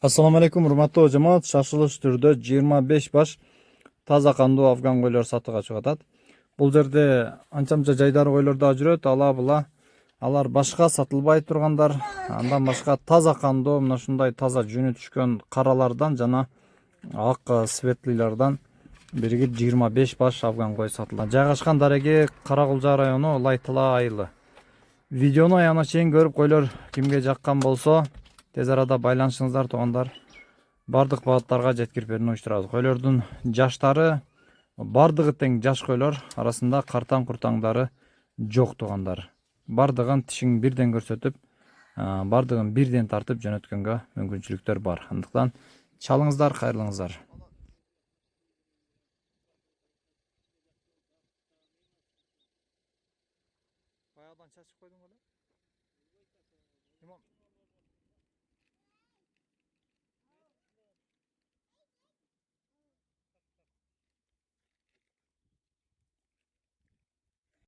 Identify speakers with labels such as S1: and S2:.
S1: Assalamu alaikum, урматтуу жамаат. Шашылыш түрдө 25 баш таза кандуу афган койлор сатууга чыгып атат. Бул жерде анча-мынча жайдар койлор да жүрөт, ала була. Алар башка сатылбай тургандар, андан башка таза кандуу, мына ушундай таза жүнү түшкөн каралардан жана ак светлилардан биригип 25 баш афган кой сатылат. Жайгашкан дареги Каракулжа району, Лайтыла айылы. Видеону аягына чейин көрүп, койлор кимге жаккан болсо, тез арада байланышыңыздар туугандар. Бардык багыттарга жеткирип берүүнү уюштурабыз. Койлордун жаштары бардыгы тең жаш койлор, арасында картаң куртаңдары жок туугандар. Бардыгын тишин бирден көрсөтүп, бардыгын бирден тартып жөнөткөнгө мүмкүнчүлүктөр бар. Андыктан чалыңыздар, кайрылыңыздар.